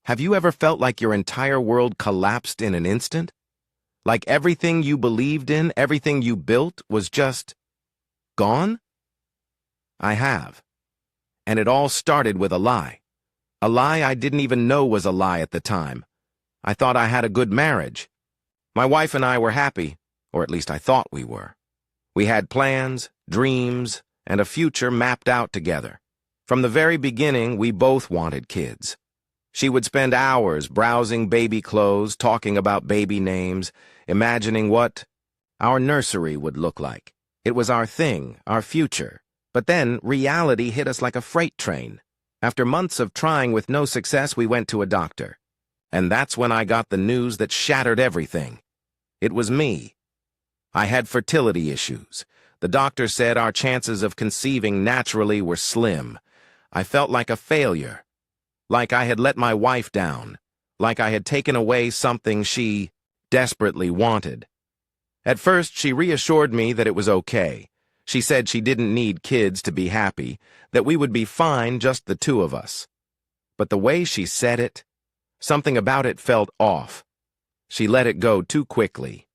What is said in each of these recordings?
Have you ever felt like your entire world collapsed in an instant? Like everything you believed in, everything you built was just gone? I have. And it all started with a lie. A lie I didn't even know was a lie at the time. I thought I had a good marriage. My wife and I were happy, or at least I thought we were. We had plans, dreams, and a future mapped out together. From the very beginning, we both wanted kids. She would spend hours browsing baby clothes, talking about baby names, imagining what our nursery would look like. It was our thing, our future. But then reality hit us like a freight train. After months of trying with no success, we went to a doctor. And that's when I got the news that shattered everything. It was me. I had fertility issues. The doctor said our chances of conceiving naturally were slim. I felt like a failure. Like I had let my wife down. Like I had taken away something she desperately wanted. At first, she reassured me that it was okay. She said she didn't need kids to be happy, that we would be fine, just the two of us. But the way she said it, something about it felt off. She let it go too quickly.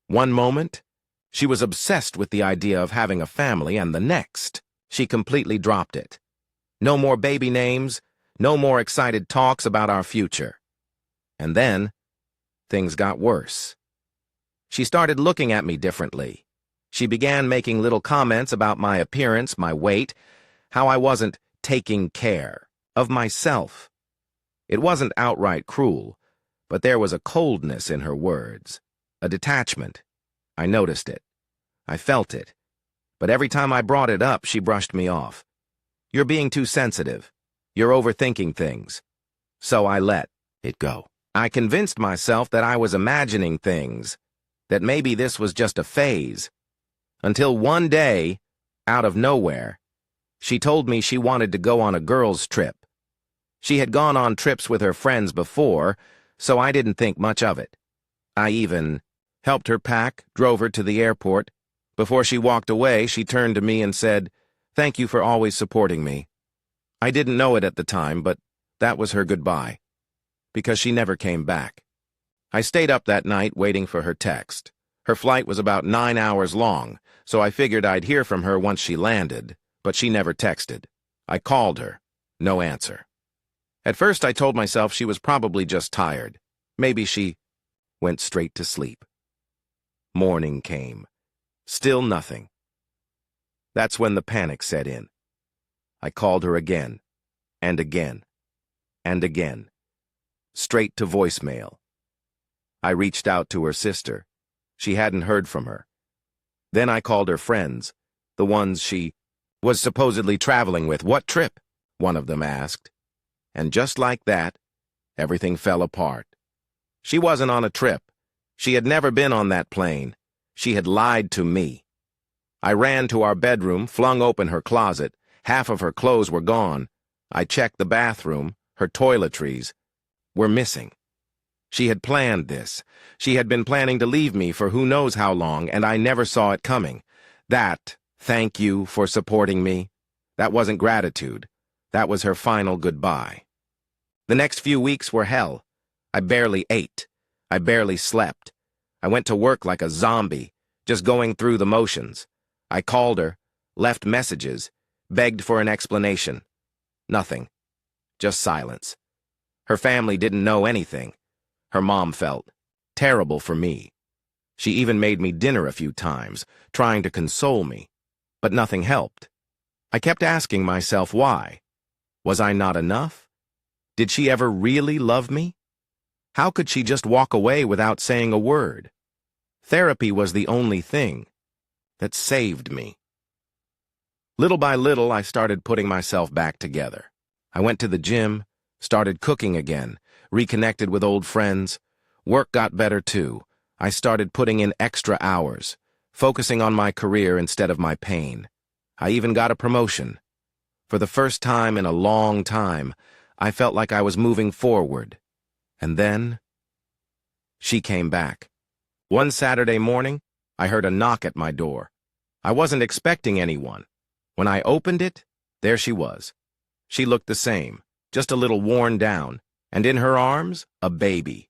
One moment, she was obsessed with the idea of having a family, and the next, she completely dropped it. No more baby names, no more excited talks about our future. And then, things got worse. She started looking at me differently. She began making little comments about my appearance, my weight, how I wasn't taking care of myself. It wasn't outright cruel, but there was a coldness in her words, a detachment. I noticed it. I felt it. But every time I brought it up, she brushed me off. You're being too sensitive. You're overthinking things. So I let it go. I convinced myself that I was imagining things, that maybe this was just a phase. Until one day, out of nowhere, she told me she wanted to go on a girls' trip. She had gone on trips with her friends before, so I didn't think much of it. I even helped her pack, drove her to the airport. Before she walked away, she turned to me and said, "Thank you for always supporting me." I didn't know it at the time, but that was her goodbye, because she never came back. I stayed up that night waiting for her text. Her flight was about 9 hours long, so I figured I'd hear from her once she landed, but she never texted. I called her. No answer. At first, I told myself she was probably just tired. Maybe she went straight to sleep. Morning came. Still nothing. That's when the panic set in. I called her again, and again, and again. Straight to voicemail. I reached out to her sister. She hadn't heard from her. Then I called her friends, the ones she was supposedly traveling with. "What trip?" one of them asked. And just like that, everything fell apart. She wasn't on a trip. She had never been on that plane. She had lied to me. I ran to our bedroom, flung open her closet. Half of her clothes were gone. I checked the bathroom. Her toiletries were missing. She had planned this. She had been planning to leave me for who knows how long, and I never saw it coming. That, "Thank you for supporting me," that wasn't gratitude. That was her final goodbye. The next few weeks were hell. I barely ate. I barely slept. I went to work like a zombie, just going through the motions. I called her, left messages, begged for an explanation. Nothing. Just silence. Her family didn't know anything. Her mom felt terrible for me. She even made me dinner a few times, trying to console me. But nothing helped. I kept asking myself why. Was I not enough? Did she ever really love me? How could she just walk away without saying a word? Therapy was the only thing that saved me. Little by little, I started putting myself back together. I went to the gym, started cooking again, reconnected with old friends. Work got better too. I started putting in extra hours, focusing on my career instead of my pain. I even got a promotion. For the first time in a long time, I felt like I was moving forward. And then, she came back. One Saturday morning, I heard a knock at my door. I wasn't expecting anyone. When I opened it, there she was. She looked the same, just a little worn down. And in her arms, a baby.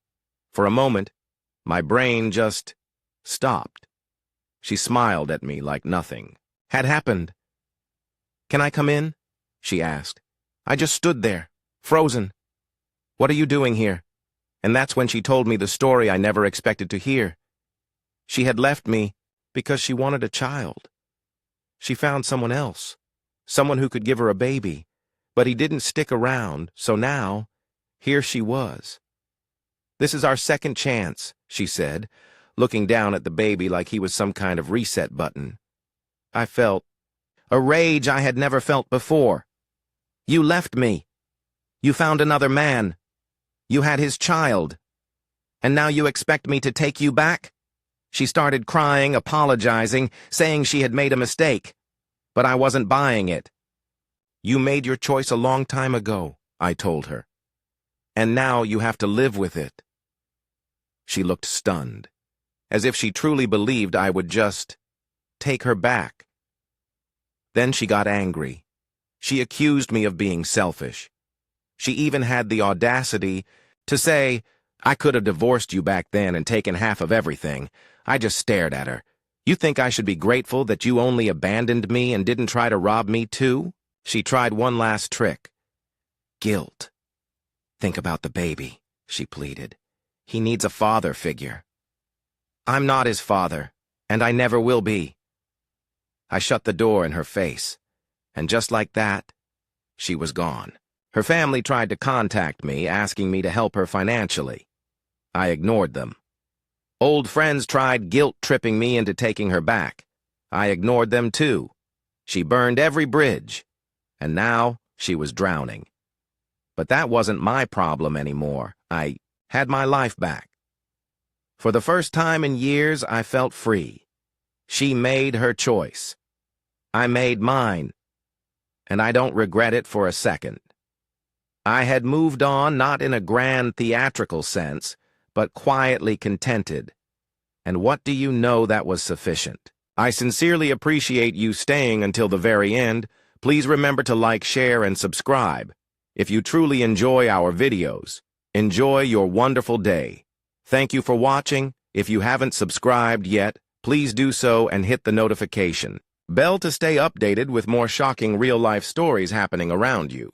For a moment, my brain just stopped. She smiled at me like nothing had happened. "Can I come in?" she asked. I just stood there, frozen. "What are you doing here?" And that's when she told me the story I never expected to hear. She had left me because she wanted a child. She found someone else, someone who could give her a baby, but he didn't stick around, so now, here she was. "This is our second chance," she said, looking down at the baby like he was some kind of reset button. I felt a rage I had never felt before. "You left me. You found another man. You had his child. And now you expect me to take you back?" She started crying, apologizing, saying she had made a mistake. But I wasn't buying it. "You made your choice a long time ago," I told her. "And now you have to live with it." She looked stunned, as if she truly believed I would just take her back. Then she got angry. She accused me of being selfish. She even had the audacity to say, "I could have divorced you back then and taken half of everything." I just stared at her. "You think I should be grateful that you only abandoned me and didn't try to rob me too?" She tried one last trick. "Guilt. Think about the baby," she pleaded. "He needs a father figure." "I'm not his father, and I never will be." I shut the door in her face, and just like that, she was gone. Her family tried to contact me, asking me to help her financially. I ignored them. Old friends tried guilt-tripping me into taking her back. I ignored them too. She burned every bridge, and now she was drowning. But that wasn't my problem anymore. I had my life back. For the first time in years, I felt free. She made her choice. I made mine, and I don't regret it for a second. I had moved on, not in a grand theatrical sense, but quietly contented. And what do you know, that was sufficient. I sincerely appreciate you staying until the very end. Please remember to like, share, and subscribe. If you truly enjoy our videos, enjoy your wonderful day. Thank you for watching. If you haven't subscribed yet, please do so and hit the notification bell to stay updated with more shocking real-life stories happening around you.